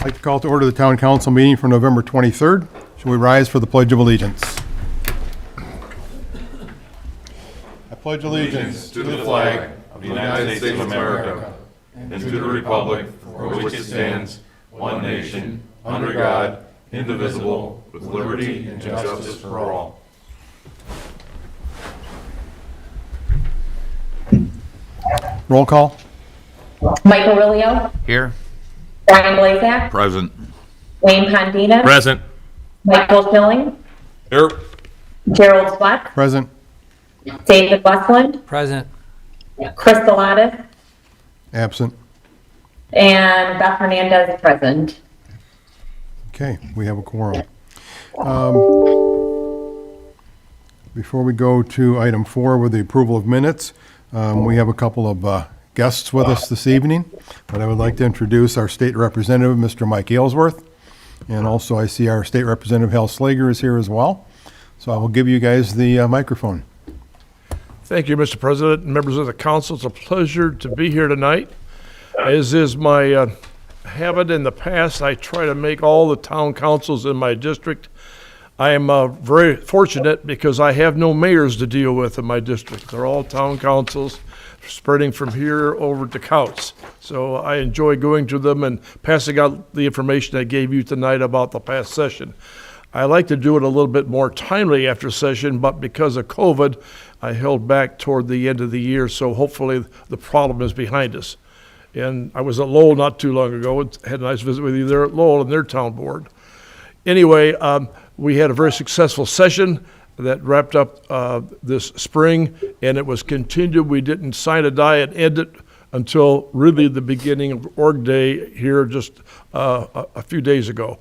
I'd like to call to order the Town Council meeting for November 23rd. Shall we rise for the Pledge of Allegiance? I pledge allegiance To the flag of the United States of America and to the republic for which it stands, one nation, under God, indivisible, with liberty and justice for all. Roll call. Mike Aurelio. Here. Brian Blazak. Present. Wayne Pandita. Present. Michael Schilling. Here. Gerald Swett. Present. David Westland. Present. Chris Delatus. Absent. And Beth Hernandez present. Okay, we have a quorum. Before we go to item 4 with the approval of minutes, we have a couple of guests with us this evening, but I would like to introduce our state representative, Mr. Mike Aylesworth, and also I see our state representative, Hal Slager, is here as well. So I will give you guys the microphone. Thank you, Mr. President and members of the council. It's a pleasure to be here tonight. As is my habit in the past, I try to make all the town councils in my district. I am very fortunate because I have no mayors to deal with in my district. They're all town councils spreading from here over to Couts. So I enjoy going to them and passing out the information I gave you tonight about the past session. I like to do it a little bit more timely after session, but because of COVID, I held back toward the end of the year, so hopefully the problem is behind us. And I was at Lowell not too long ago, and had a nice visit with you there at Lowell and their town board. Anyway, we had a very successful session that wrapped up this spring, and it was continued. We didn't sign a die and end it until really the beginning of Org Day here just a few days ago.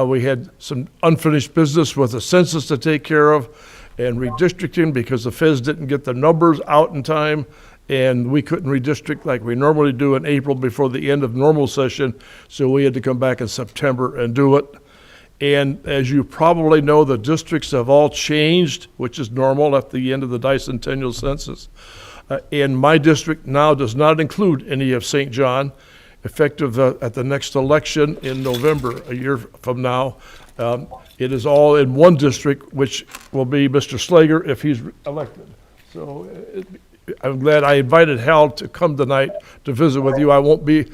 We had some unfinished business with the census to take care of and redistricting because the feds didn't get the numbers out in time, and we couldn't redistrict like we normally do in April before the end of normal session, so we had to come back in September and do it. And as you probably know, the districts have all changed, which is normal at the end of the bicentennial census. And my district now does not include any of St. John, effective at the next election in November, a year from now. It is all in one district, which will be Mr. Slager if he's elected. So I'm glad I invited Hal to come tonight to visit with you. I won't be,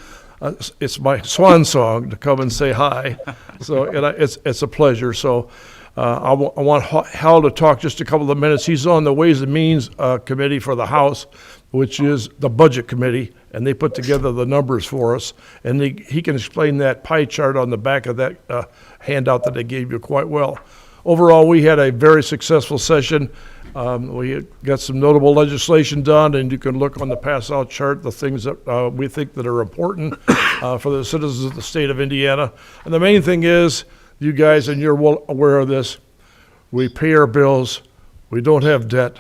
it's my swan song to come and say hi. So it's a pleasure. So I want Hal to talk just a couple of minutes. He's on the Ways and Means Committee for the House, which is the Budget Committee, and they put together the numbers for us. And he can explain that pie chart on the back of that handout that I gave you quite well. Overall, we had a very successful session. We got some notable legislation done, and you can look on the pass-out chart, the things that we think that are important for the citizens of the state of Indiana. And the main thing is, you guys, and you're well aware of this, we pay our bills, we don't have debt.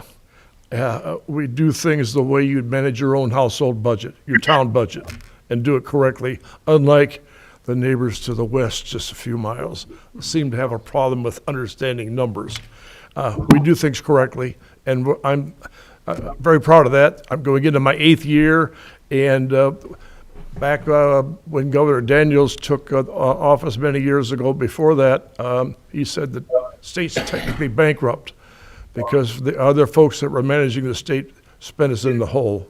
We do things the way you'd manage your own household budget, your town budget, and do it correctly, unlike the neighbors to the west, just a few miles, seem to have a problem with understanding numbers. We do things correctly, and I'm very proud of that. I'm going into my 8th year, and back when Governor Daniels took office many years ago, before that, he said that state's technically bankrupt because the other folks that were managing the state spent us in the hole.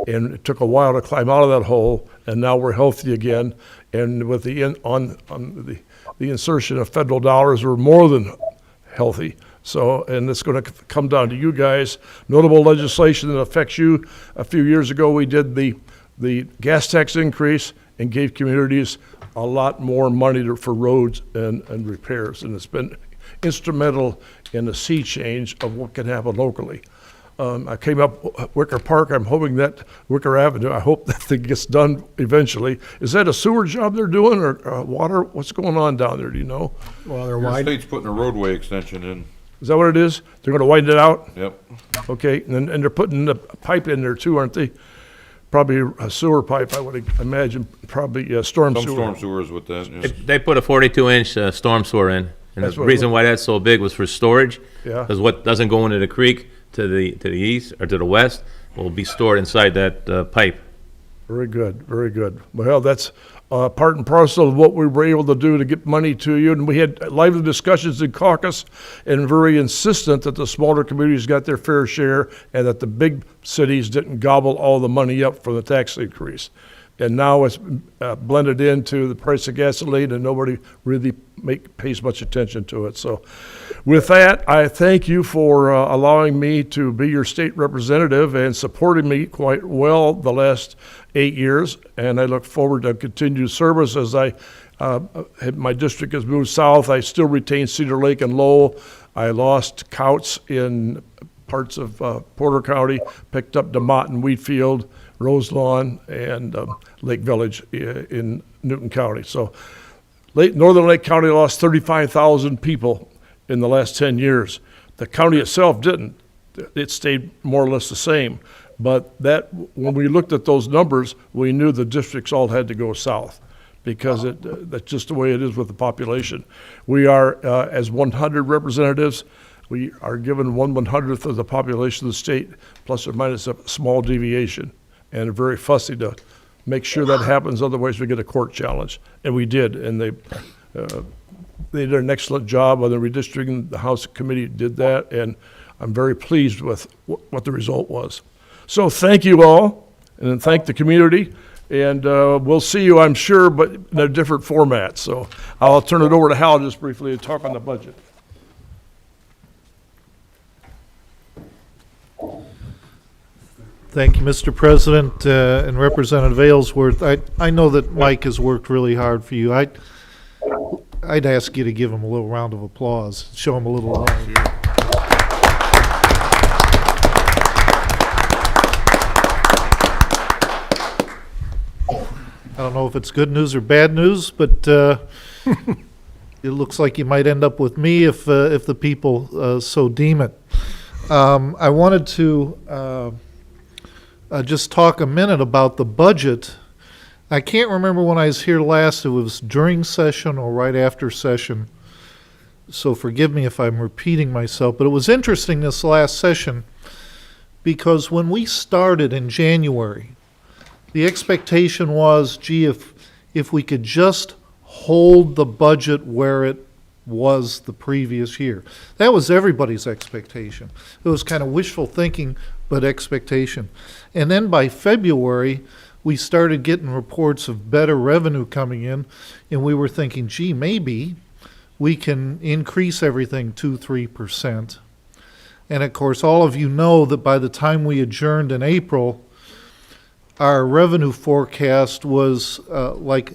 And it took a while to climb out of that hole, and now we're healthy again. And with the the insertion of federal dollars, we're more than healthy. So, and it's going to come down to you guys. Notable legislation that affects you. A few years ago, we did the gas tax increase and gave communities a lot more money for roads and repairs. And it's been instrumental in the sea change of what can happen locally. I came up Wicker Park. I'm hoping that Wicker Avenue, I hope that thing gets done eventually. Is that a sewer job they're doing or water? What's going on down there? Do you know? Well, they're The wide. state's putting a roadway extension in. Is that what it is? They're going to widen it out? Yep. Okay, and they're putting the pipe in there too, aren't they? Probably a sewer pipe, I would imagine, probably storm Some sewer. storm sewers with that. Yeah. They put a 42-inch storm sewer in, and That's the what- reason why that's so big was for storage. Yeah. Because what doesn't go into the creek to the east or to the west will be stored inside that pipe. Very good, very good. Well, that's part and parcel of what we were able to do to get money to you. And we had lively discussions in caucus and very insistent that the smaller communities got their fair share and that the big cities didn't gobble all the money up for the tax increase. And now it's blended into the price of gasoline and nobody really pays much attention to it. So with that, I thank you for allowing me to be your state representative and supporting me quite well the last 8 years. And I look forward to continued service as my district has moved south. I still retain Cedar Lake and Lowell. I lost Couts in parts of Porter County, picked up DeMott and Wheatfield, Roselawn, and Lake Village in Newton County. So Northern Lake County lost 35,000 people in the last 10 years. The county itself didn't. It stayed more or less the same. But when we looked at those numbers, we knew the districts all had to go south because that's just the way it is with the population. We are, as 100 representatives, we are given 1/100th of the population of the state, plus or minus a small deviation, and very fussy to make sure that happens, otherwise we get a court challenge. And we did, and they did an excellent job on the redistricting. The House Committee did that, and I'm very pleased with what the result was. So thank you all, and then thank the community, and we'll see you, I'm sure, but in a different format. So I'll turn it over to Hal just briefly to talk on the budget. Thank you, Mr. President, and Representative Aylesworth. I know that Mike has worked really hard for you. I'd ask you to give him a little round of applause, show him a little love. I don't know if it's good news or bad news, but it looks like you might end up with me if the people so deem it. I wanted to just talk a minute about the budget. I can't remember when I was here last. It was during session or right after session, so forgive me if I'm repeating myself. But it was interesting this last session because when we started in January, the expectation was, gee, if we could just hold the budget where it was the previous year. That was everybody's expectation. It was kind of wishful thinking, but expectation. And then by February, we started getting reports of better revenue coming in, and we were thinking, gee, maybe we can increase everything 2-3%. And of course, all of you know that by the time we adjourned in April, our revenue forecast was like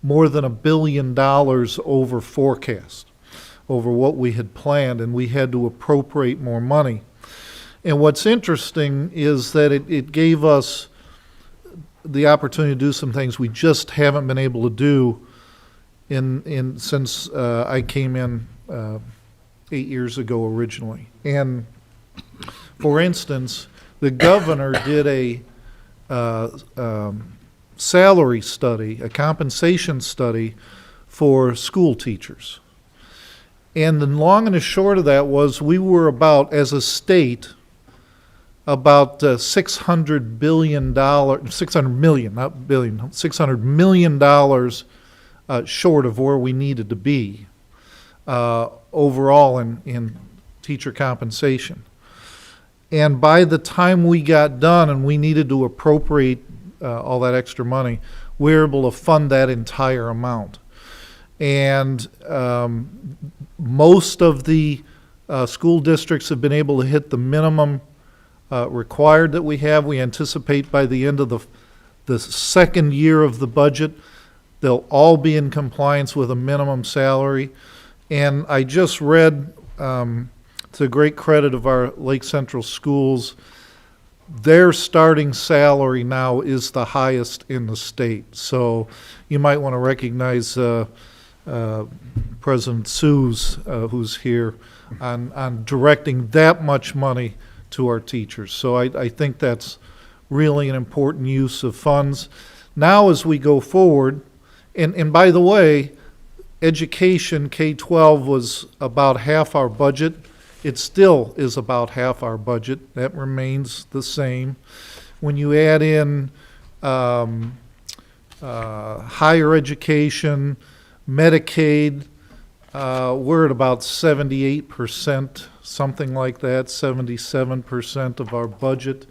more than $1 billion over forecast, over what we had planned, and we had to appropriate more money. And what's interesting is that it gave us the opportunity to do some things we just haven't been able to do since I came in 8 years ago originally. And for instance, the governor did a salary study, a compensation study for school teachers. And the long and the short of that was we were about, as a state, about $600 million short of where we needed to be overall in teacher compensation. And by the time we got done and we needed to appropriate all that extra money, we were able to fund that entire amount. And most of the school districts have been able to hit the minimum required that we have. We anticipate by the end of the second year of the budget, they'll all be in compliance with a minimum salary. And I just read, to the great credit of our Lake Central schools, their starting salary now is the highest in the state. So you might want to recognize President Sue's, who's here, on directing that much money to our teachers. So I think that's really an important use of funds. Now as we go forward, and by the way, education, K-12 was about half our budget. It still is about half our budget. That remains the same. When you add in higher education, Medicaid, we're at about 78%, something like that, 77% of our budget.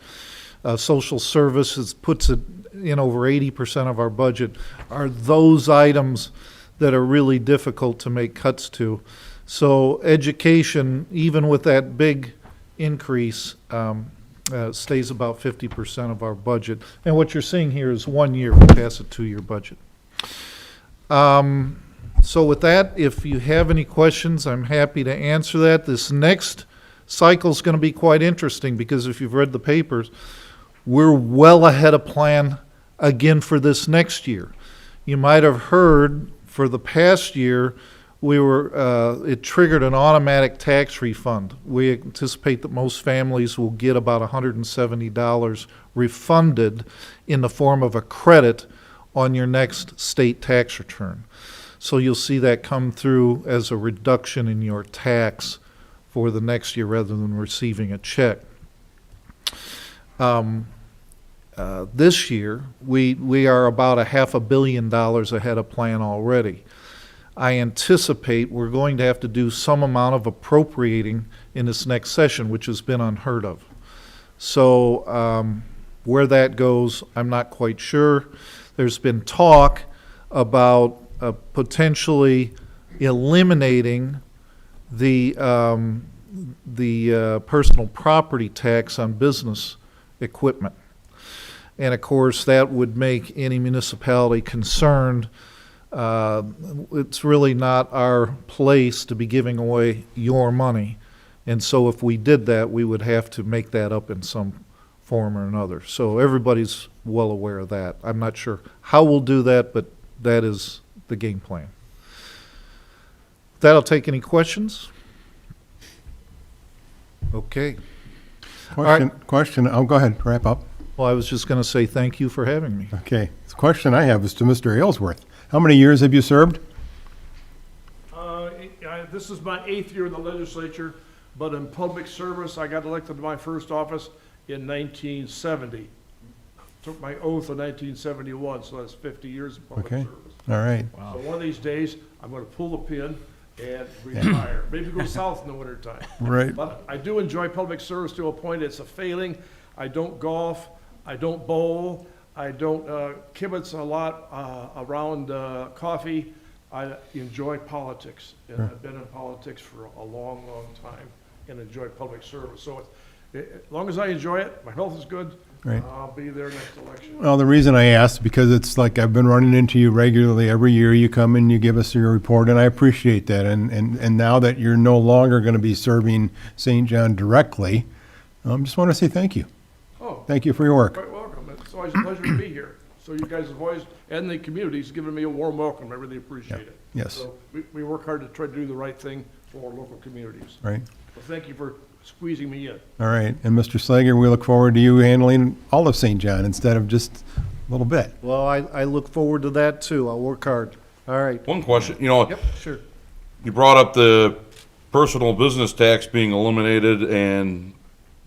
Social services puts it in over 80% of our budget, are those items that are really difficult to make cuts to. So education, even with that big increase, stays about 50% of our budget. And what you're seeing here is 1 year, we pass a 2-year budget. So with that, if you have any questions, I'm happy to answer that. This next cycle is going to be quite interesting because if you've read the papers, we're well ahead of plan again for this next year. You might have heard for the past year, it triggered an automatic tax refund. We anticipate that most families will get about $170 refunded in the form of a credit on your next state tax return. So you'll see that come through as a reduction in your tax for the next year rather than receiving a check. This year, we are about $500 million ahead of plan already. I anticipate we're going to have to do some amount of appropriating in this next session, which has been unheard of. So where that goes, I'm not quite sure. There's been talk about potentially eliminating the personal property tax on business equipment. And of course, that would make any municipality concerned. It's really not our place to be giving away your money. And so if we did that, we would have to make that up in some form or another. So everybody's well aware of that. I'm not sure how we'll do that, but that is the game plan. That'll take any questions? Okay. Question, oh, go ahead, wrap up. Well, I was just going to say thank you for having me. Okay, the question I have is to Mr. Aylesworth. How many years have you served? This is my 8th year in the legislature, but in public service, I got elected to my first office in 1970. Took my oath in 1971, so that's 50 years of public Okay. service. All right, So one of these days, I'm going to pull the pin and retire. Maybe go south in the wintertime. right, But I do enjoy public service to a point. It's a failing. I don't golf. I don't bowl. I don't kibitz a lot around coffee. I enjoy politics, and I've been in politics for a long, long time and enjoy public service. So as long as I enjoy it, my health is good, Right. I'll be there next election. Well, the reason I asked, because it's like I've been running into you regularly. Every year you come and you give us your report, and I appreciate that. And now that you're no longer going to be serving St. John directly, just want to say thank you. Oh, Thank you for your work. quite welcome. It's always a pleasure to be here. So you guys have always, and the community's given me a warm welcome. I really appreciate it. Yes, So we work hard to try to do the right thing for our local communities. right. So thank you for squeezing me in. All right. And Mr. Slager, we look forward to you handling all of St. John instead of just a little bit. Well, I look forward to that too. I'll work hard. All right. One question, Yep, sure. you brought up the personal business tax being eliminated, and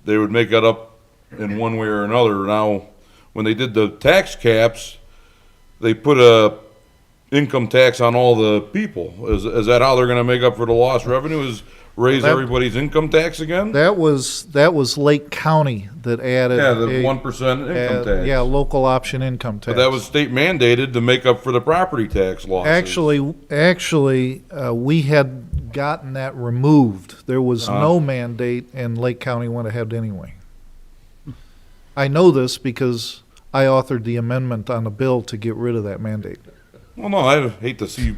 they would make that up in one way or another. Now, when they did the tax caps, they put a income tax on all the people. Is that how they're gonna make up for the lost revenue, is raise That- everybody's income tax again? That was Lake County that added. Yeah, the a- 1% income tax. Yeah, local option income tax. But that was state mandated to make up for the property tax losses. Actually, we had gotten that removed. There was no mandate, and Lake County went ahead anyway. I know this because I authored the amendment on the bill to get rid of that mandate. Well, no, I'd hate to see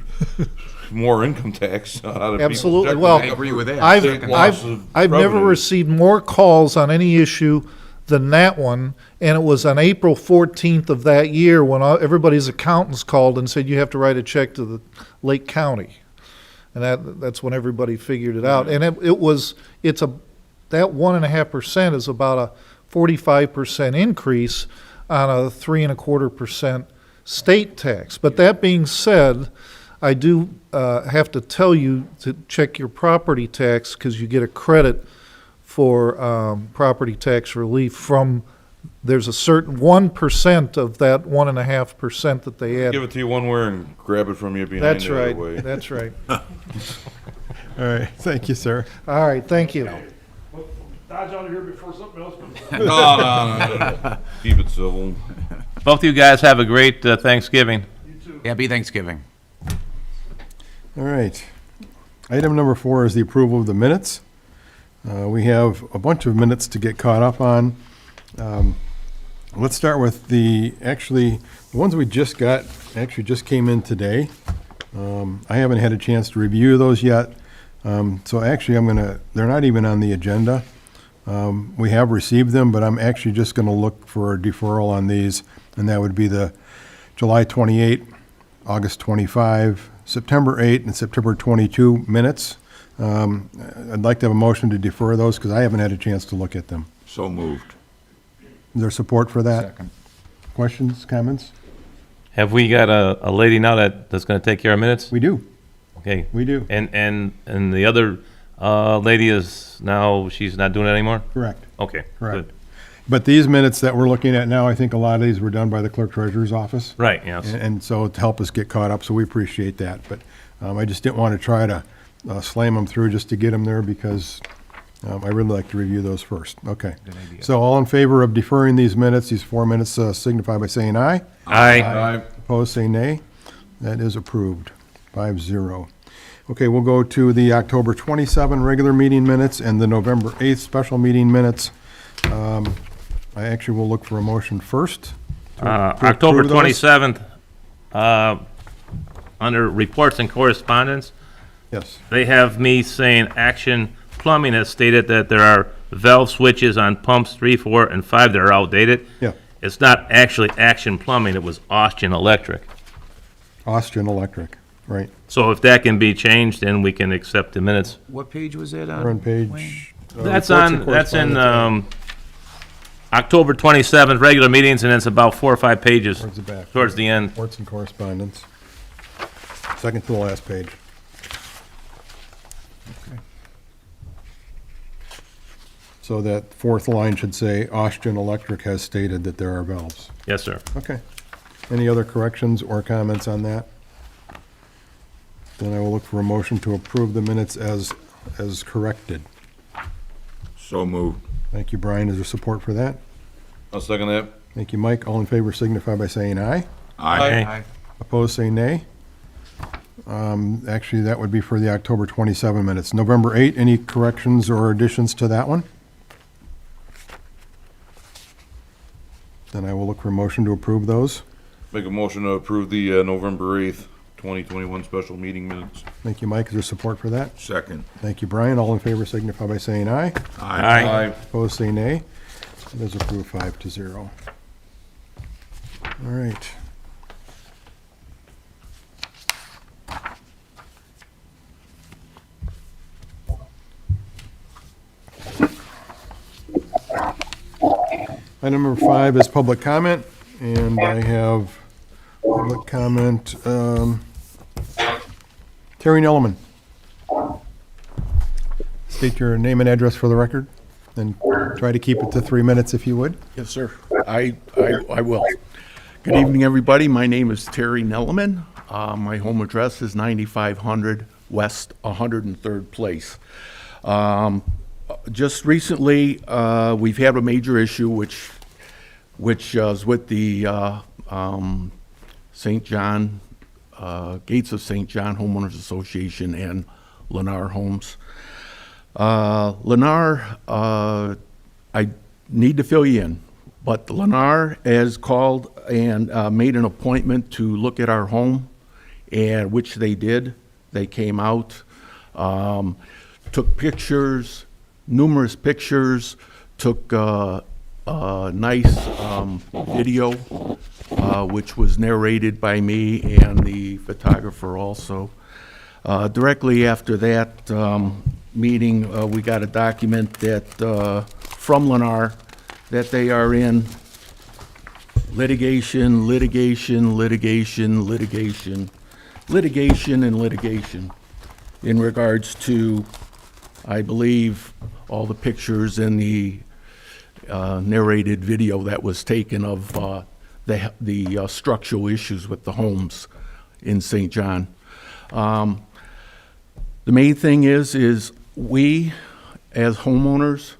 more income tax out of people. Absolutely. Well, I agree with that. I've never received more calls on any issue than that one, and it was on April 14th of that year when everybody's accountants called and said, you have to write a check to the Lake County. And that's when everybody figured it out. And that 1.5% is about a 45% increase on a 3.25% state tax. But that being said, I do have to tell you to check your property tax because you get a credit for property tax relief from there's a certain 1% of that 1.5% that they add. Give it to you one way and grab it from you behind That's the other right, way. that's right. All right, thank you, sir. All right, thank you. Dodge out of here before something else comes. No. Keep it civil. Both of you guys have a great Thanksgiving. Happy Thanksgiving. All right. Item number 4 is the approval of the minutes. We have a bunch of minutes to get caught up on. Let's start with the ones we just got, actually just came in today. I haven't had a chance to review those yet. So actually, they're not even on the agenda. We have received them, but I'm actually just going to look for a deferral on these, and that would be the July 28, August 25, September 8, and September 22 minutes. I'd like to have a motion to defer those because I haven't had a chance to look at them. So moved. Is there support for that? Second. Questions, comments? Have we got a lady now that's going to take care of minutes? We do. Okay. We do. And the other lady is now, she's not doing it anymore? Correct. Okay, Correct. good. But these minutes that we're looking at now, I think a lot of these were done by the clerk treasurer's office. Right, yes. And so to help us get caught up, so we appreciate that. But I just didn't want to try to slam them through just to get them there because I really like to review those first. Okay. So all in favor of deferring these minutes, these 4 minutes, signify by saying aye. Aye. Opposed, say nay. That is approved, 5-0. Okay, we'll go to the October 27 regular meeting minutes and the November 8th special meeting minutes. I actually will look for a motion first. to October approve those. 27th, under reports and correspondence, Yes. they have me saying Action Plumbing has stated that there are valve switches on pumps 3, 4, and 5 that are outdated. Yeah, It's not actually Action Plumbing, it was Austrian Electric. Austrian Electric, right. So if that can be changed, then we can accept the minutes. What page was that on? We're on page. That's reports and that's in correspondence. October 27th, regular meetings, and it's about 4 or 5 pages Towards the back. towards the end. Reports and correspondence. Second to the last page. So that fourth line should say, Austrian Electric has stated that there are valves. Yes, sir. Okay. Any other corrections or comments on that? Then I will look for a motion to approve the minutes as corrected. So moved. Thank you, Brian. Is there support for that? I'll second that. Thank you, Mike. All in favor signify by saying aye. Aye. Opposed, say nay. Actually, that would be for the October 27 minutes. November 8, any corrections or additions to that one? Then I will look for a motion to approve those. Make a motion to approve the November 8th, 2021 special meeting minutes. Thank you, Mike. Is there support for that? Second. Thank you, Brian. All in favor signify by saying aye. Aye. Opposed, say nay. It is approved 5-0. All right. Item number 5 is public comment, and I have public comment, Terry Nelleman. State your name and address for the record, and try to keep it to 3 minutes if you would. Yes, sir. I will. Good evening, everybody. My name is Terry Nelleman. My home address is 9500 West 103rd Place. Just recently, we've had a major issue, which is with the St. John, Gates of St. John Homeowners Association and Lennar Homes. Lennar, I need to fill you in, but Lennar has called and made an appointment to look at our home, and which they did. They came out, took pictures, numerous pictures, took a nice video, which was narrated by me and the photographer also. Directly after that meeting, we got a document that from Lennar that they are in litigation in regards to, I believe, all the pictures and the narrated video that was taken of the structural issues with the homes in St. John. The main thing is we, as homeowners,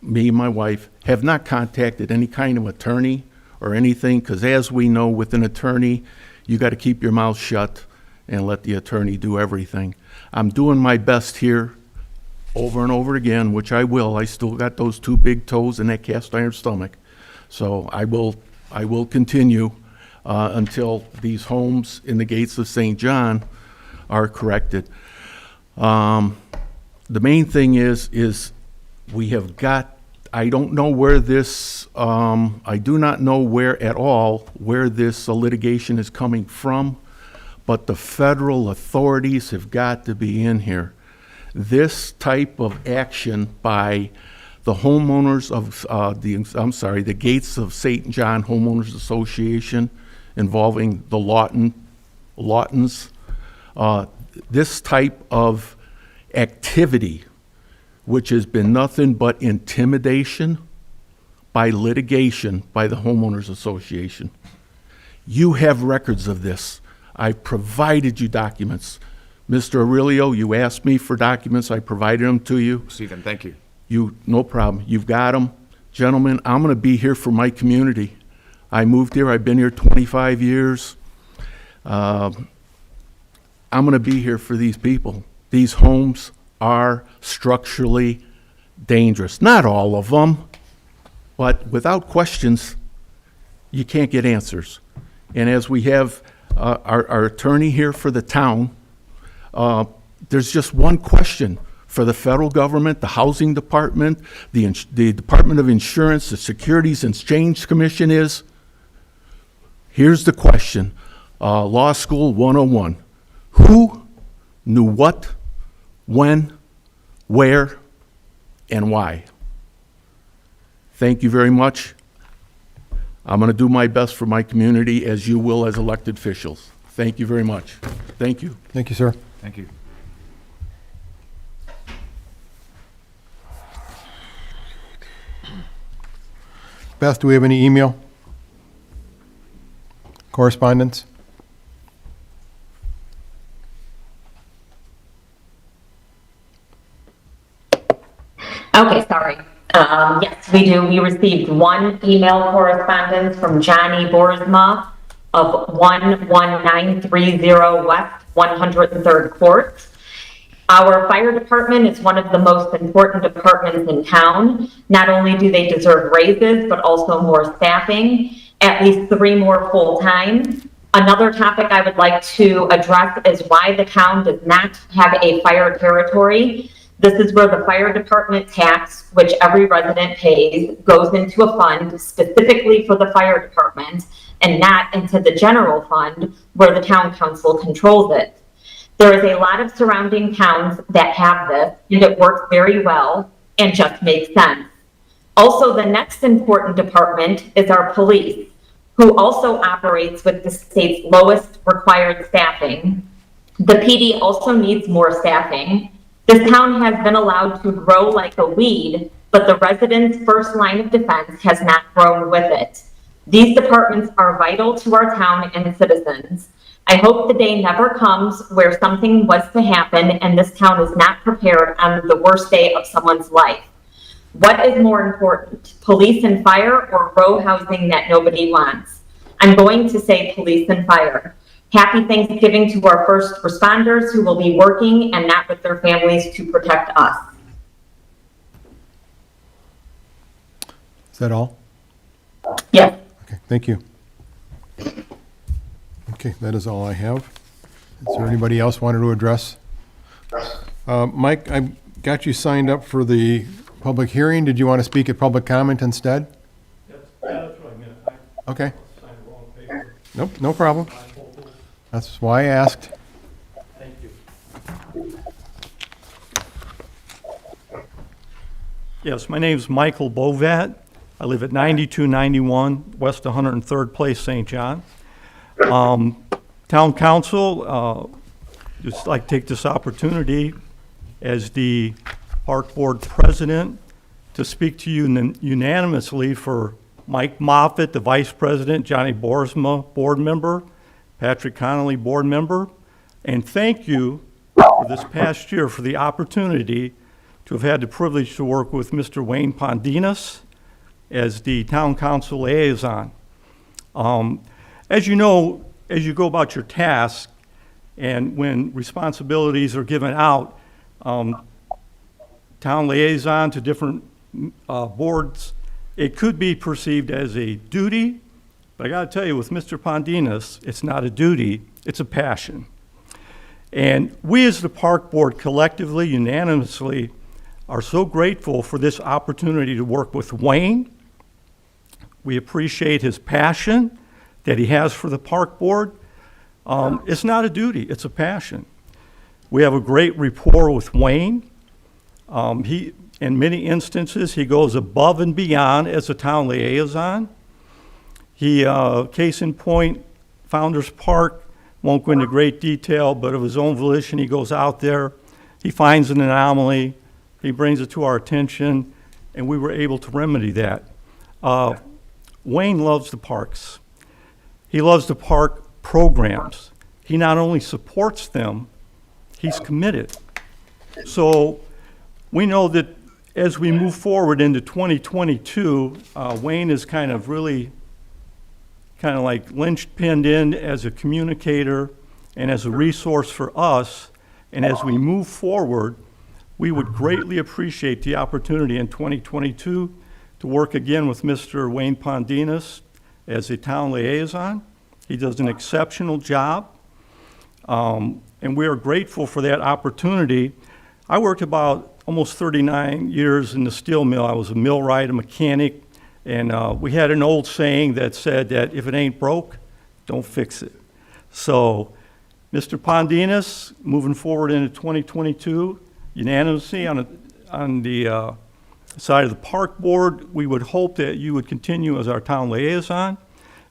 me and my wife, have not contacted any kind of attorney or anything, because as we know, with an attorney, you got to keep your mouth shut and let the attorney do everything. I'm doing my best here over and over again, which I will. I still got those 2 big toes and that cast iron stomach. So I will continue until these homes in the gates of St. John are corrected. The main thing is we have got, I don't know where this, I do not know where at all where this litigation is coming from, but the federal authorities have got to be in here. This type of action by the homeowners of the Gates of St. John Homeowners Association involving the Lawtons, this type of activity, which has been nothing but intimidation by litigation by the Homeowners Association. You have records of this. I provided you documents. Mr. Aurelio, you asked me for documents. I provided them to you. Stephen, thank you. No problem. You've got them. Gentlemen, I'm going to be here for my community. I moved here. I've been here 25 years. I'm going to be here for these people. These homes are structurally dangerous. Not all of them, but without questions, you can't get answers. And as we have our attorney here for the town, there's just one question for the federal government, the housing department, the Department of Insurance, the Securities and Exchange Commission is, here's the question, Law School 101. Who knew what, when, where, and why? Thank you very much. I'm going to do my best for my community, as you will as elected officials. Thank you very much. Thank you. Thank you, sir. Thank you. Beth, do we have any email correspondence? Okay, sorry. Yes, we do. We received one email correspondence from Johnny Boersma of 11930 West 103rd Court. Our fire department is one of the most important departments in town. Not only do they deserve raises, but also more staffing, at least 3 more full-time. Another topic I would like to address is why the town does not have a fire territory. This is where the fire department tax, which every resident pays, goes into a fund specifically for the fire department and not into the general fund where the town council controls it. There is a lot of surrounding towns that have this, and it works very well and just makes sense. Also, the next important department is our police, who also operates with the state's lowest required staffing. The PD also needs more staffing. This town has been allowed to grow like a weed, but the residents' first line of defense has not grown with it. These departments are vital to our town and citizens. I hope the day never comes where something was to happen and this town is not prepared on the worst day of someone's life. What is more important, police and fire or row housing that nobody wants? I'm going to say police and fire. Happy Thanksgiving to our first responders who will be working and not with their families to protect us. Is that all? Yes. Okay, thank you. Okay, that is all I have. Is there anybody else wanted to address? Mike, I got you signed up for the public hearing. Did you want to speak at public comment instead? That's what I meant. I Okay. signed the wrong paper. Nope, no problem. That's why I asked. Thank you. Yes, my name's Michael Bovat. I live at 9291 West 103rd Place, St. John. Town Council, just like to take this opportunity as the Park Board President to speak to you unanimously for Mike Moffett, the Vice President, Johnny Boersma, Board Member, Patrick Connolly, Board Member, and thank you for this past year for the opportunity to have had the privilege to work with Mr. Wayne Pondinas as the Town Council Liaison. As you know, as you go about your task, and when responsibilities are given out, town liaison to different boards, it could be perceived as a duty, but I gotta tell you, with Mr. Pondinas, it's not a duty, it's a passion. And we as the Park Board collectively, unanimously, are so grateful for this opportunity to work with Wayne. We appreciate his passion that he has for the Park Board. It's not a duty, it's a passion. We have a great rapport with Wayne. In many instances, he goes above and beyond as a town liaison. Case in point, Founders Park, won't go into great detail, but of his own volition, he goes out there, he finds an anomaly, he brings it to our attention, and we were able to remedy that. Wayne loves the parks. He loves the park programs. He not only supports them, he's committed. So we know that as we move forward into 2022, Wayne is kind of like linchpinned in as a communicator and as a resource for us. And as we move forward, we would greatly appreciate the opportunity in 2022 to work again with Mr. Wayne Pondinas as a town liaison. He does an exceptional job, and we are grateful for that opportunity. I worked about almost 39 years in the steel mill. I was a millwright, a mechanic, and we had an old saying that said that if it ain't broke, don't fix it. So, Mr. Pondinas, moving forward into 2022, unanimously on the side of the Park Board, we would hope that you would continue as our town liaison.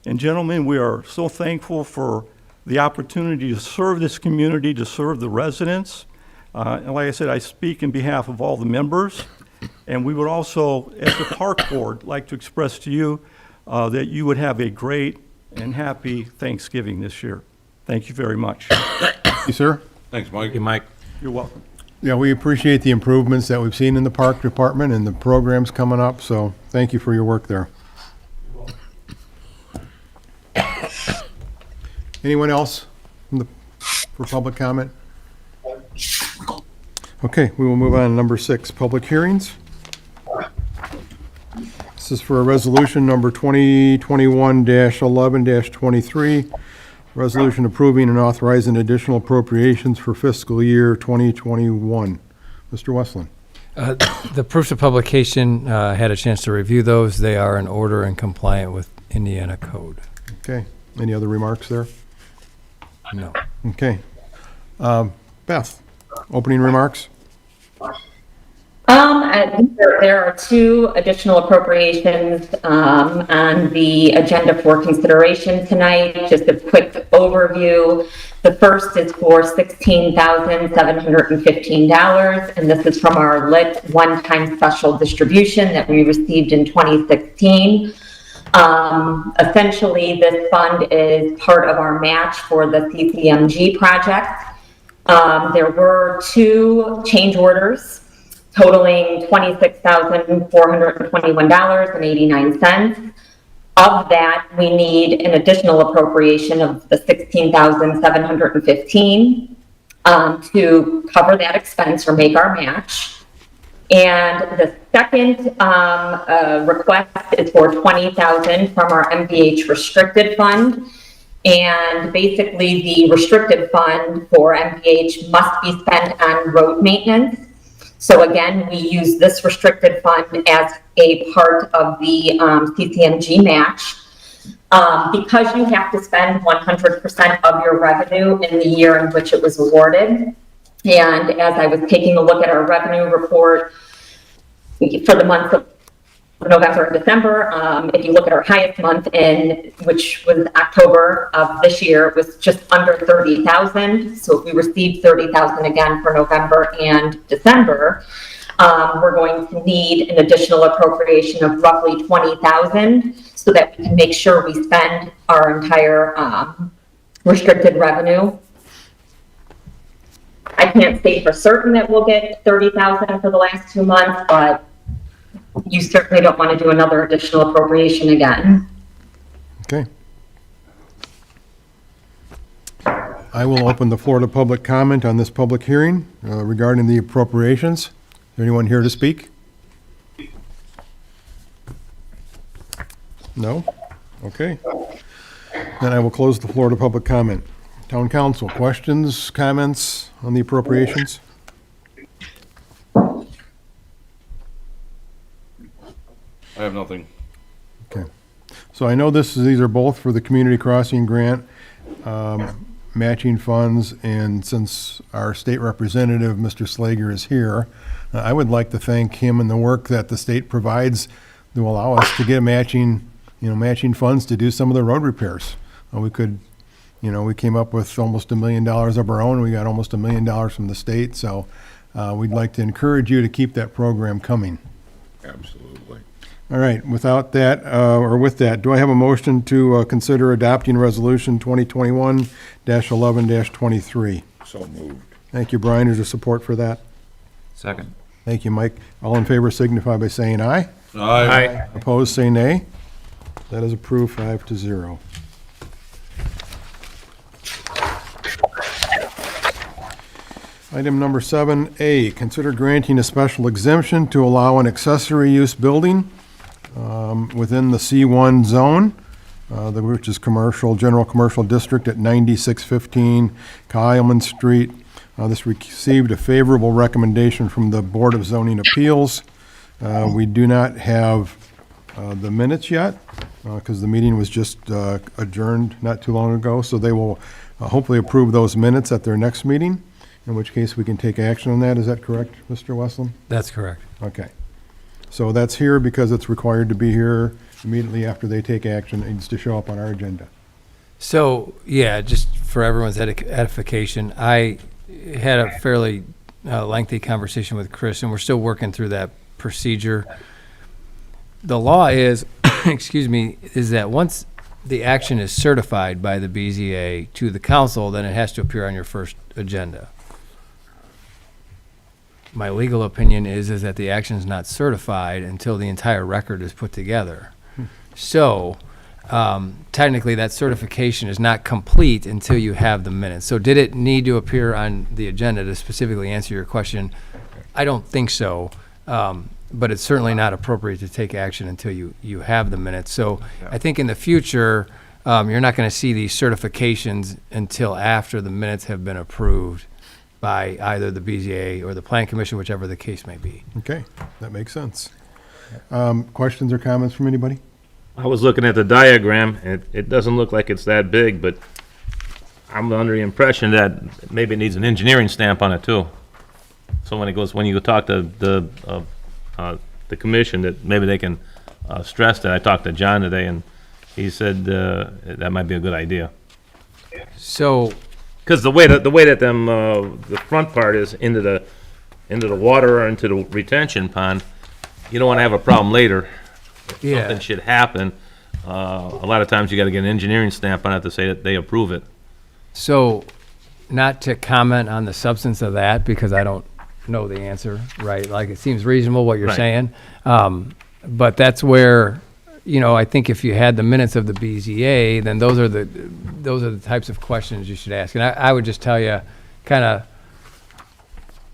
And gentlemen, we are so thankful for the opportunity to serve this community, to serve the residents. And like I said, I speak in behalf of all the members. And we would also, as the Park Board, like to express to you that you would have a great and happy Thanksgiving this year. Thank you very much. Thank you, sir. Thanks, Mike. Thank you, Mike. You're welcome. Yeah, we appreciate the improvements that we've seen in the park department and the programs coming up, so thank you for your work there. Anyone else for public comment? Okay, we will move on to number 6, public hearings. This is for a resolution number 2021-11-23, resolution approving and authorizing additional appropriations for fiscal year 2021. Mr. Westland. The proofs of publication, had a chance to review those. They are in order and compliant with Indiana code. Okay, any other remarks there? No. Okay. Beth, opening remarks? There are 2 additional appropriations on the agenda for consideration tonight. Just a quick overview. The first is for $16,715, and this is from our LIT one-time special distribution that we received in 2016. Essentially, this fund is part of our match for the CCMG project. There were 2 change orders totaling $26,421.89. Of that, we need an additional appropriation of the $16,715 to cover that expense or make our match. And the second request is for $20,000 from our MVH restricted fund. And basically, the restricted fund for MVH must be spent on road maintenance. So again, we use this restricted fund as a part of the CCMG match. Because you have to spend 100% of your revenue in the year in which it was awarded. And as I was taking a look at our revenue report for the month of November and December, if you look at our highest month which was October of this year, it was just under 30,000. So if we received 30,000 again for November and December, We're going to need an additional appropriation of roughly 20,000 so that we can make sure we spend our entire restricted revenue. I can't say for certain that we'll get 30,000 for the last 2 months, but you certainly don't want to do another additional appropriation again. Okay. I will open the floor to public comment on this public hearing regarding the appropriations. Is there anyone here to speak? No? Okay. Then I will close the floor to public comment. Town council, questions, comments on the appropriations? I have nothing. Okay. So I know these are both for the community crossing grant, matching funds, and since our state representative, Mr. Slager, is here, I would like to thank him and the work that the state provides to allow us to get matching funds to do some of the road repairs. We came up with almost $1 million of our own. We got almost $1 million from the state, so we'd like to encourage you to keep that program coming. Absolutely. All right, with that, do I have a motion to consider adopting Resolution 2021-11-23? So moved. Thank you, Brian. Is there support for that? Second. Thank you, Mike. All in favor signify by saying aye. Aye. Opposed, say nay. That is approved 5-0. Item number 7A, consider granting a special exemption to allow an accessory use building within the C1 zone, which is general commercial district at 9615 Kyleman Street. This received a favorable recommendation from the Board of Zoning Appeals. We do not have the minutes yet because the meeting was just adjourned not too long ago, so they will hopefully approve those minutes at their next meeting, in which case we can take action on that. Is that correct, Mr. Westland? That's correct. Okay. So that's here because it's required to be here immediately after they take action. It needs to show up on our agenda. So, yeah, just for everyone's edification, I had a fairly lengthy conversation with Chris, and we're still working through that procedure. The law is, is that once the action is certified by the BZA to the council, then it has to appear on your first agenda. My legal opinion is that the action is not certified until the entire record is put together. So, technically, that certification is not complete until you have the minutes. So did it need to appear on the agenda to specifically answer your question? I don't think so, but it's certainly not appropriate to take action until you have the minutes. So I think in the future, you're not going to see these certifications until after the minutes have been approved by either the BZA or the Plan Commission, whichever the case may be. Okay, that makes sense. Questions or comments from anybody? I was looking at the diagram, and it doesn't look like it's that big, but I'm under the impression that maybe it needs an engineering stamp on it too. So when you talk to the commission, that maybe they can stress that. I talked to John today, and he said that might be a good idea. So, Because the way that the front part is into the water or into the retention pond, you don't want to have a problem later. yeah. Something should happen. A lot of times you got to get an engineering stamp on it to say that they approve it. So, not to comment on the substance of that, because I don't know the answer, right? Like, it seems reasonable what you're Right. saying. But that's where, I think if you had the minutes of the BZA, then those are the types of questions you should ask. And I would just tell you, I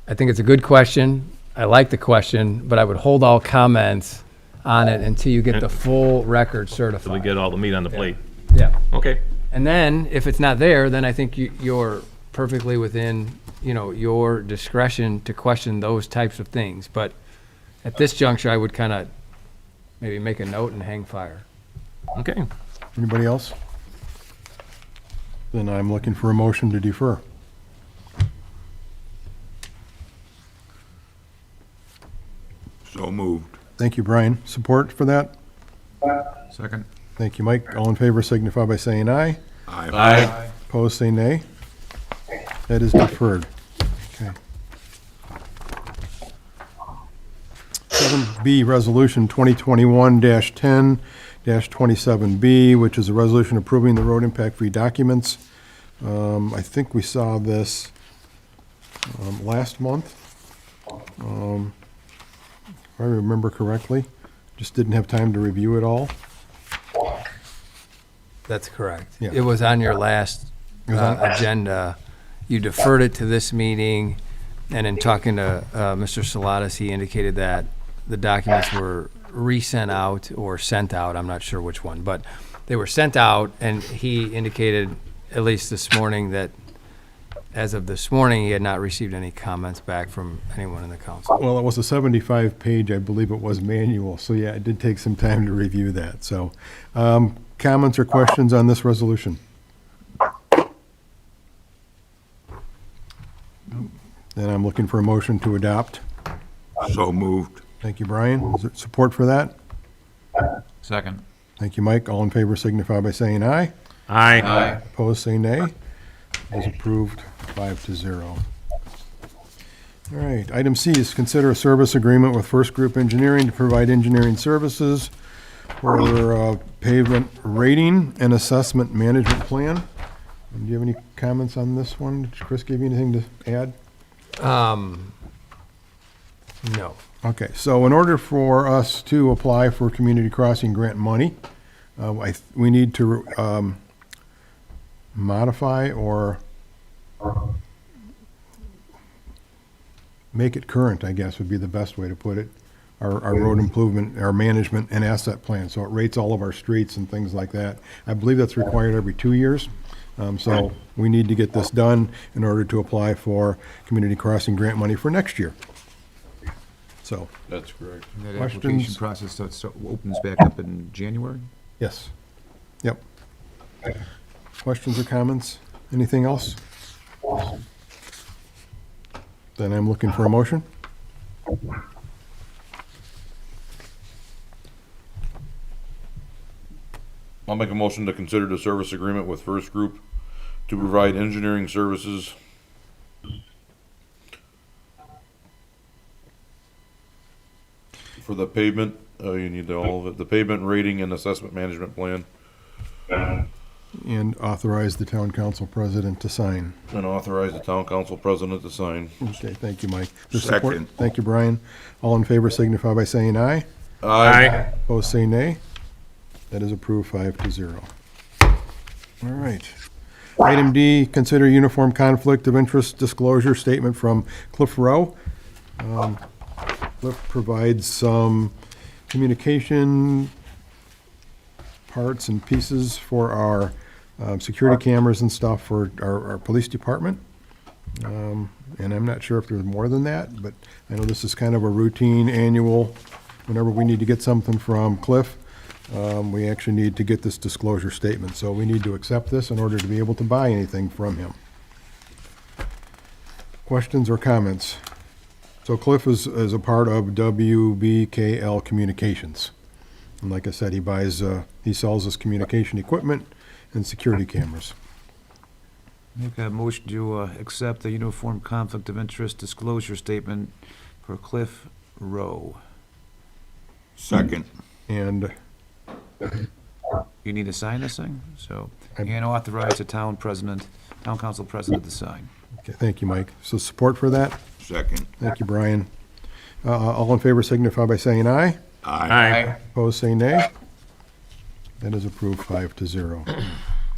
think it's a good question. I like the question, but I would hold all comments on it until you get the full record So certified. we get all the meat on the plate. Yeah. Okay. And then, if it's not there, then I think you're perfectly within, your discretion to question those types of things. But at this juncture, I would kind of maybe make a note and hang fire. Okay. Anybody else? Then I'm looking for a motion to defer. So moved. Thank you, Brian. Support for that? Second. Thank you, Mike. All in favor signify by saying aye. Aye. Opposed, say nay. That is deferred. Okay. 7B, Resolution 2021-10-27B, which is a resolution approving the road impact fee documents. I think we saw this last month, if I remember correctly. Just didn't have time to review it all. That's correct. Yeah. It was on your last It was on- agenda. You deferred it to this meeting, and in talking to Mr. Salatas, he indicated that the documents were resent out or sent out, I'm not sure which one, but they were sent out, and he indicated, at least this morning, that as of this morning, he had not received any comments back from anyone in the council. Well, it was a 75-page, I believe it was manual, so yeah, it did take some time to review that. So, comments or questions on this resolution? Then I'm looking for a motion to adopt. So moved. Thank you, Brian. Is there support for that? Second. Thank you, Mike. All in favor signify by saying aye. Aye. Opposed, say nay. Is approved 5-0. All right, item C is consider a service agreement with First Group Engineering to provide engineering services for pavement rating and assessment management plan. Do you have any comments on this one? Did Chris give you anything to add? No. Okay, so in order for us to apply for community crossing grant money, we need to modify or make it current, I guess would be the best way to put it, our road improvement, our management and asset plan. So it rates all of our streets and things like that. I believe that's required every 2 years. So we need to get this done in order to apply for community crossing grant money for next year. So, That's correct. That Questions? application process so opens back up in January? yes. Yep. Questions or comments? Anything else? Then I'm looking for a motion. I'll make a motion to consider the service agreement with First Group to provide engineering services for the pavement, you need all of it, the pavement rating and assessment management plan, And authorize the town council president to sign. and authorize the town council president to sign. Okay, thank you, Mike. The support- Second. Thank you, Brian. All in favor signify by saying aye. Aye. Opposed, say nay. That is approved 5-0. All right. Item D, consider uniform conflict of interest disclosure statement from Cliff Rowe. Cliff provides some communication parts and pieces for our security cameras and stuff for our police department. And I'm not sure if there's more than that, but I know this is kind of a routine annual, whenever we need to get something from Cliff, we actually need to get this disclosure statement. So we need to accept this in order to be able to buy anything from him. Questions or comments? So Cliff is a part of WBKL Communications. And like I said, he sells us communication equipment and security cameras. Make a motion to accept the Uniform Conflict of Interest Disclosure Statement for Cliff Rowe. Second. And You need to sign this thing, so, I- and authorize the town council president to sign. okay, thank you, Mike. So support for that? Second. Thank you, Brian. All in favor signify by saying aye. Aye. Opposed, say nay. That is approved 5-0.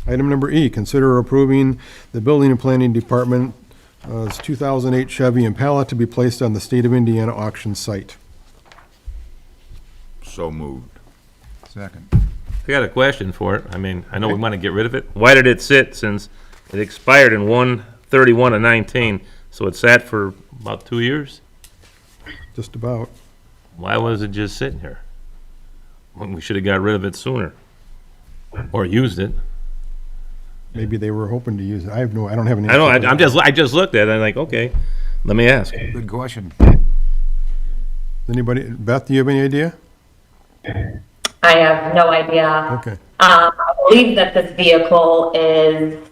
Item number E, consider approving the Building and Planning Department's 2008 Chevy Impala to be placed on the State of Indiana auction site. So moved. Second. I got a question for it. I mean, I know we want to get rid of it. Why did it sit since it expired in 1/31/19? So it sat for about 2 years? Just about. Why was it just sitting here? When we should have got rid of it sooner. Or used it. Maybe they were hoping to use it. I don't have any. I know, answer for that. I just looked at it, I'm like, okay, let me ask. Good question. Anybody, Beth, do you have any idea? I have no idea. Okay. I believe that this vehicle is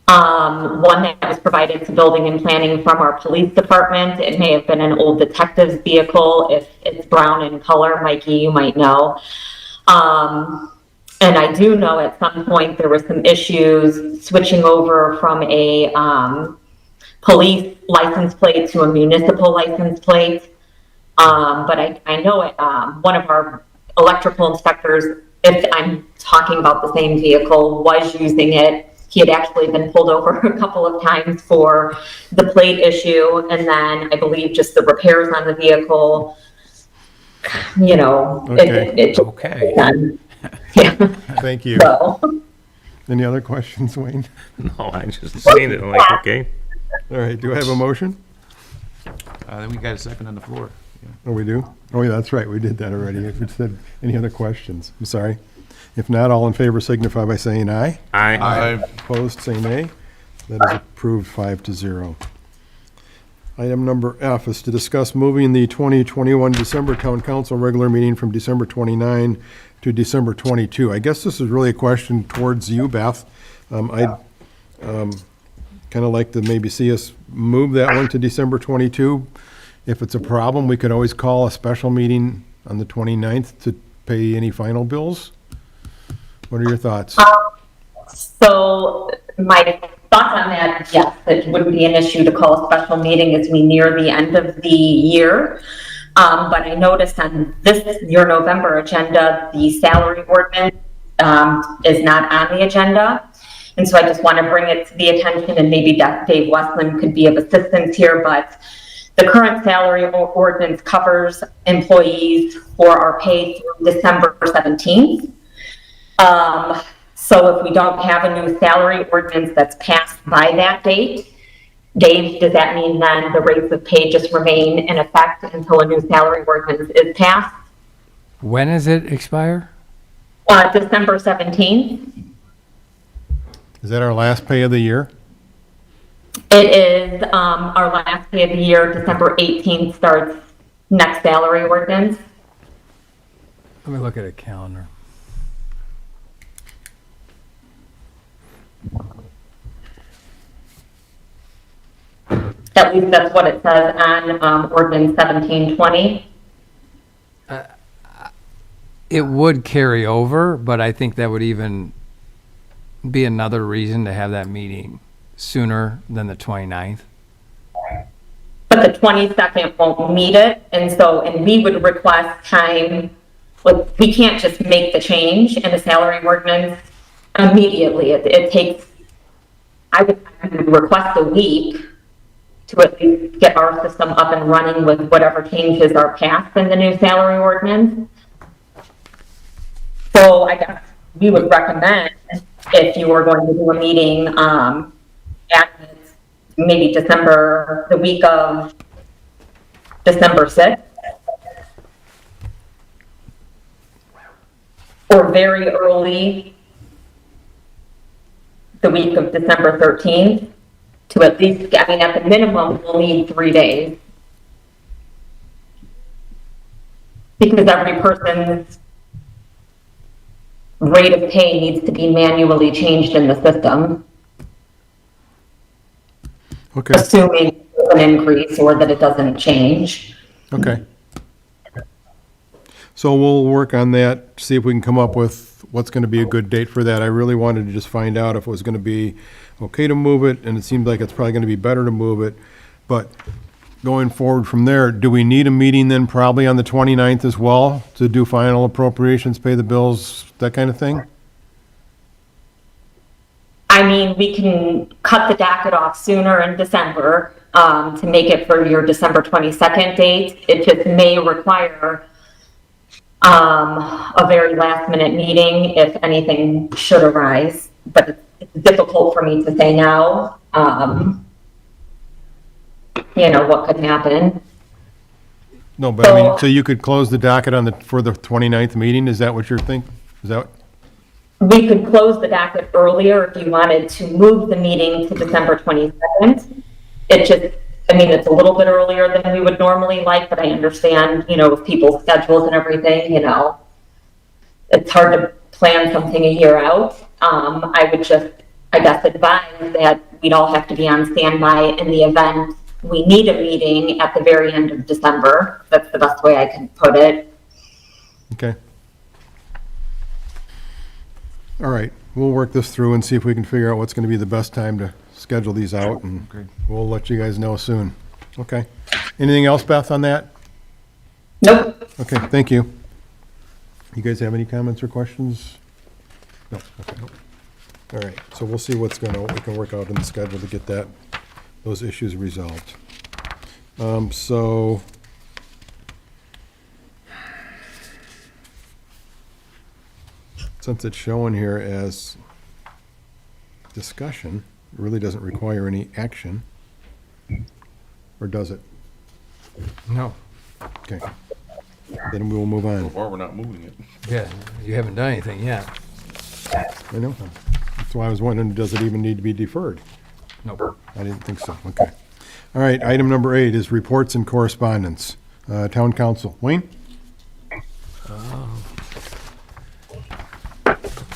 One that was provided to building and planning from our police department. It may have been an old detective's vehicle. If it's brown in color, Mikey, you might know. And I do know at some point there were some issues switching over from a police license plate to a municipal license plate. But I know it, one of our electrical inspectors, if I'm talking about the same vehicle, was using it. He had actually been pulled over a couple of times for the plate issue, and then I believe just the repairs on the vehicle, you know. Okay. Okay. Yeah. Thank you. So, Any other questions, Wayne? No, I just seen it, I'm like, okay. All right, do I have a motion? Then we got a second on the floor. Oh, we do? Oh, yeah, that's right, we did that already. If it said, any other questions? I'm sorry. If not, all in favor signify by saying aye. Aye. Opposed, say nay. That is approved 5-0. Item number F is to discuss moving the 2021 December Town Council regular meeting from December 29 to December 22. I guess this is really a question towards you, Beth. I'd kind of like to maybe see us move that one to December 22. If it's a problem, we could always call a special meeting on the 29th to pay any final bills. What are your thoughts? So my thoughts on that, yes, it wouldn't be an issue to call a special meeting as we near the end of the year. But I noticed on your November agenda, the salary ordinance is not on the agenda. And so I just want to bring it to the attention, and maybe Dave Westland could be of assistance here, but the current salary ordinance covers employees for our pay through December 17th. So if we don't have a new salary ordinance that's passed by that date, Dave, does that mean then the rates of pay just remain in effect until a new salary ordinance is passed? When does it expire? December 17th. Is that our last pay of the year? It is our last pay of the year. December 18th starts next salary ordinance. Let me look at a calendar. At least that's what it says on ordinance 1720. It would carry over, but I think that would even be another reason to have that meeting sooner than the 29th. But the 22nd won't meet it, and we would request time. Like, we can't just make the change in the salary ordinance immediately. It takes, I would request a week to at least get our system up and running with whatever changes are passed in the new salary ordinance. So I guess we would recommend, if you were going to do a meeting at maybe the week of December 6th, or very early the week of December 13th, to at least, I mean, at the minimum, we'll need 3 days. Because every person's rate of pay needs to be manually changed in the system, Okay, assuming an increase or that it doesn't change. okay. So we'll work on that, see if we can come up with what's going to be a good date for that. I really wanted to just find out if it was going to be okay to move it, and it seems like it's probably going to be better to move it. But going forward from there, do we need a meeting then probably on the 29th as well to do final appropriations, pay the bills, that kind of thing? I mean, we can cut the docket off sooner in December to make it for your December 22nd date. It just may require a very last minute meeting if anything should arise, but it's difficult for me to say now, what could happen. No, but I mean, so you could close the docket for the 29th meeting, is that what you're thinking? Is that? We could close the docket earlier if you wanted to move the meeting to December 22nd. It's a little bit earlier than we would normally like, but I understand, with people's schedules and everything, it's hard to plan something a year out. I would just I guess, advise that we'd all have to be on standby in the event we need a meeting at the very end of December. That's the best way I can put it. Okay. All right, we'll work this through and see if we can figure out what's going to be the best time to schedule these out, and Okay. we'll let you guys know soon. Okay. Anything else, Beth, on that? Nope. Okay, thank you. You guys have any comments or questions? No, okay. All right, so we'll see what we can work out in the schedule to get those issues resolved. So, since it's showing here as discussion, it really doesn't require any action, or does it? No. Okay. Then we will move on. Or we're not moving it. Yeah, you haven't done anything yet. I know. That's why I was wondering, does it even need to be deferred? Nope. I didn't think so. Okay. All right, item number 8 is reports and correspondence. Town council. Wayne?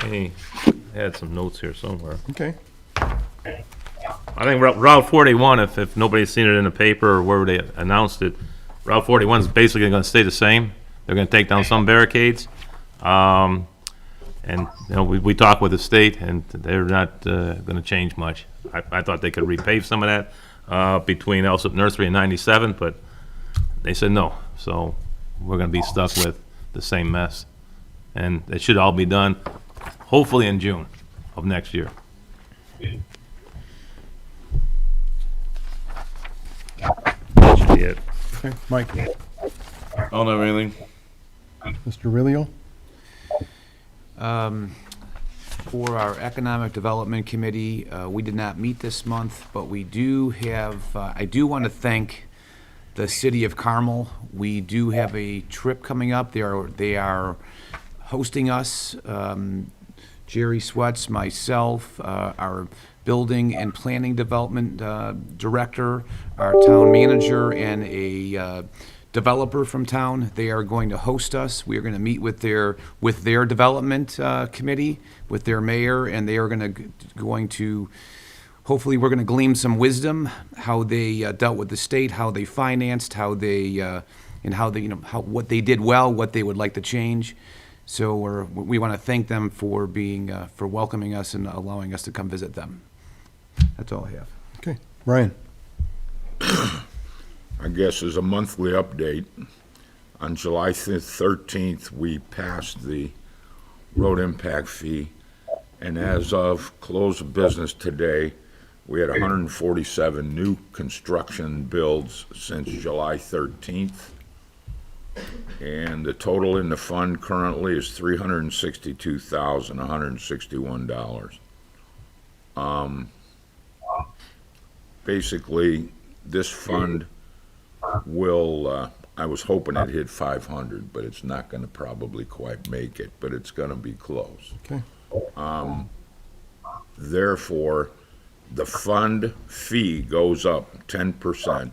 Hey, I had some notes here somewhere. Okay. I think Route 41, if nobody's seen it in the paper or where they announced it, Route 41 is basically going to stay the same. They're going to take down some barricades. And, we talked with the state, and they're not going to change much. I thought they could repave some of that between Elsip Nursery and 97, but they said no. So we're going to be stuck with the same mess. And it should all be done, hopefully in June of next year. That should be it. Okay, Mike. I don't have anything. Mr. Rilio? For our Economic Development Committee, we did not meet this month, but we do have, I do want to thank the city of Carmel. We do have a trip coming up. They are hosting us, Jerry Sweats, myself, our Building and Planning Development Director, our town manager, and a developer from town. They are going to host us. We are going to meet with their development committee, with their mayor, and they are going to hopefully we're going to glean some wisdom, how they dealt with the state, how they financed, how they and how they what they did well, what they would like to change. So we want to thank them for for welcoming us and allowing us to come visit them. That's all I have. Okay. Brian? I guess as a monthly update, on July 13th, we passed the road impact fee, and as of close of business today, we had 147 new construction builds since July 13th, and the total in the fund currently is $362,161. Basically, this fund will, I was hoping it hit 500, but it's not going to probably quite make it, but it's going to be close. Okay. Therefore, the fund fee goes up 10%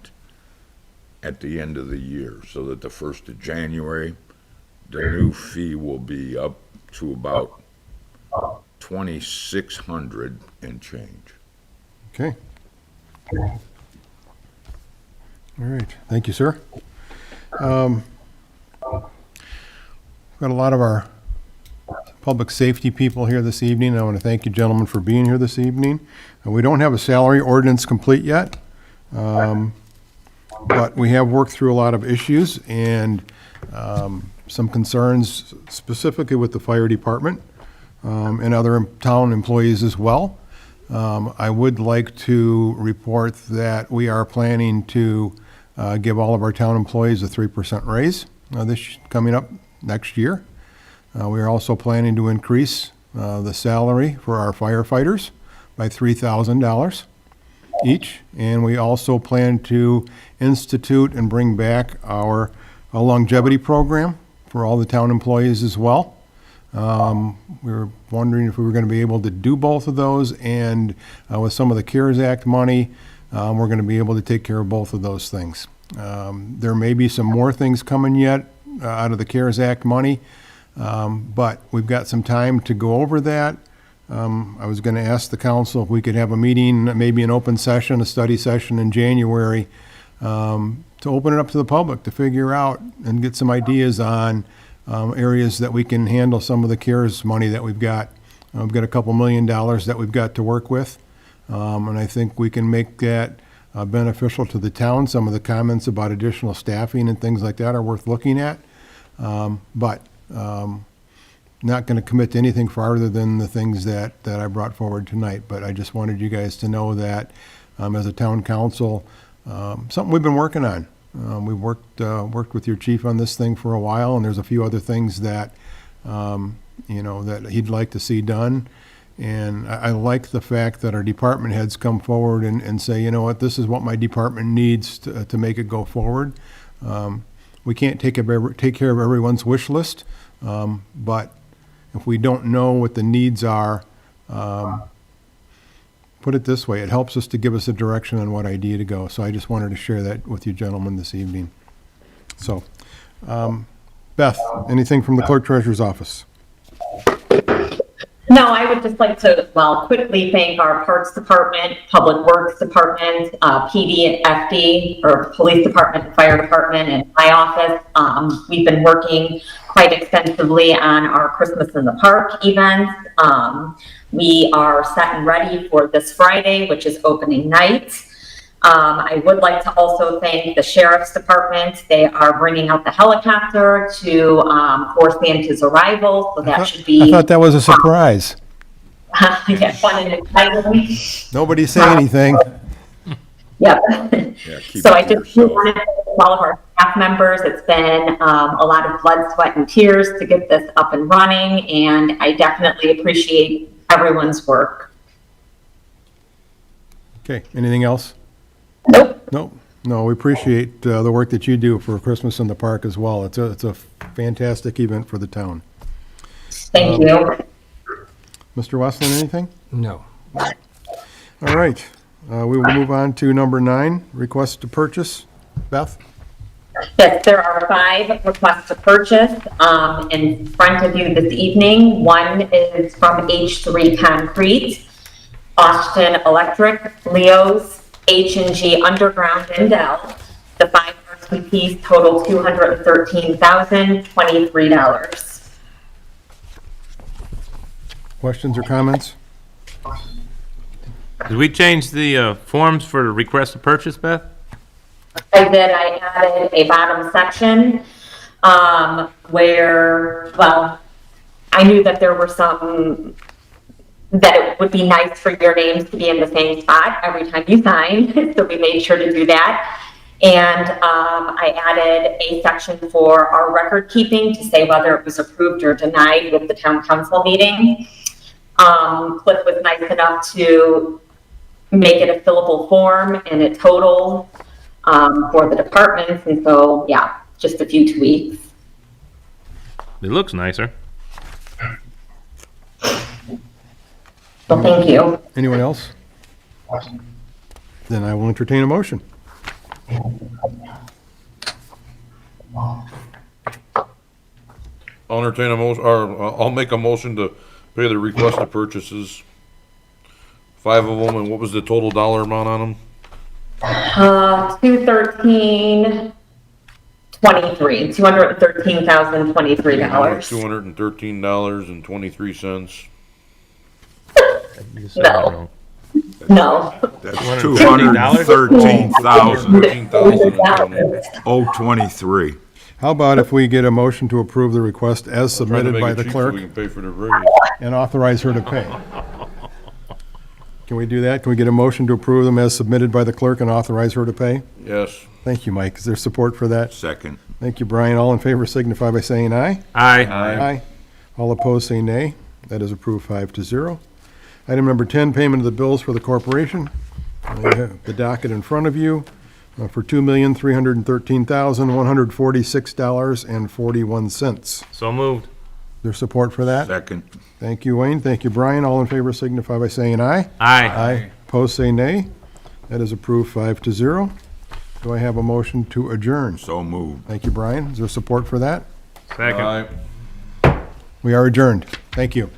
at the end of the year, so that the 1st of January, the new fee will be up to about $2,600 and change. Okay. All right, thank you, sir. We've got a lot of our public safety people here this evening. I want to thank you, gentlemen, for being here this evening. We don't have a salary ordinance complete yet, but we have worked through a lot of issues and some concerns specifically with the fire department and other town employees as well. I would like to report that we are planning to give all of our town employees a 3% raise this coming up next year. We are also planning to increase the salary for our firefighters by $3,000 each, and we also plan to institute and bring back our longevity program for all the town employees as well. We were wondering if we were going to be able to do both of those, and with some of the CARES Act money, we're going to be able to take care of both of those things. There may be some more things coming yet out of the CARES Act money, but we've got some time to go over that. I was going to ask the council if we could have a meeting, maybe an open session, a study session in January, to open it up to the public to figure out and get some ideas on areas that we can handle some of the CARES money that we've got. We've got a couple $1 million that we've got to work with, and I think we can make that beneficial to the town. Some of the comments about additional staffing and things like that are worth looking at, but not going to commit to anything farther than the things that I brought forward tonight. But I just wanted you guys to know that as a town council, something we've been working on. We've worked with your chief on this thing for a while, and there's a few other things that, that he'd like to see done. And I like the fact that our department heads come forward and say, you know what, this is what my department needs to make it go forward. We can't take care of everyone's wish list, but if we don't know what the needs are, put it this way, it helps us to give us a direction on what idea to go. So I just wanted to share that with you gentlemen this evening. So, Beth, anything from the clerk treasurer's office? No, I would just like to, quickly thank our Parks Department, Public Works Department, PD and FD, or Police Department, Fire Department, and my office. We've been working quite extensively on our Christmas in the Park events. We are set and ready for this Friday, which is opening night. I would like to also thank the Sheriff's Department. They are bringing out the helicopter for Santa's arrival, so that should be. I thought that was a surprise. Yeah, fun and exciting. Nobody say anything. Yep. Yeah, keep So it I to just yourself. want to thank all of our staff members. It's been a lot of blood, sweat, and tears to get this up and running, and I definitely appreciate everyone's work. Okay, anything else? Nope. Nope. No, we appreciate the work that you do for Christmas in the Park as well. It's a fantastic event for the town. Thank you. Mr. Westland, anything? No. All right, we will move on to number 9, request to purchase. Beth? Yes, there are 5 requests to purchase in front of you this evening. One is from H3 Concrete, Austin Electric, Leo's, H&G Underground, and Dell. The 5 RCPs total $213,023. Questions or comments? Did we change the forms for the request to purchase, Beth? I did. I added a bottom section where, I knew that there were some, that it would be nice for your names to be in the same spot every time you sign, so we made sure to do that. And I added a section for our record keeping to say whether it was approved or denied with the town council meeting. Cliff was nice enough to make it a fillable form and a total for the departments, and so, yeah, just a few tweaks. It looks nicer. So thank you. Anyone else? Then I will entertain a motion. I'll entertain a motion, or I'll make a motion to pay the requested purchases. 5 of them, and what was the total dollar amount on them? $213,023. $213,023. No. No. That's $213,000? $213,023. How about if we get a motion to approve the request as submitted by the So clerk we can pay for the raise. and authorize her to pay? Can we do that? Can we get a motion to approve them as submitted by the clerk and authorize her to pay? Yes. Thank you, Mike. Is there support for that? Second. Thank you, Brian. All in favor signify by saying aye. Aye. Aye. All opposed say nay. That is approved 5-0. Item number 10, payment of the bills for the corporation. You have the docket in front of you for $2,313,146.41. So moved. There's support for that? Second. Thank you, Wayne. Thank you, Brian. All in favor signify by saying aye. Aye. Opposed say nay. That is approved 5-0. Do I have a motion to adjourn? So moved. Thank you, Brian. Is there support for that? Second. Aye. We are adjourned. Thank you.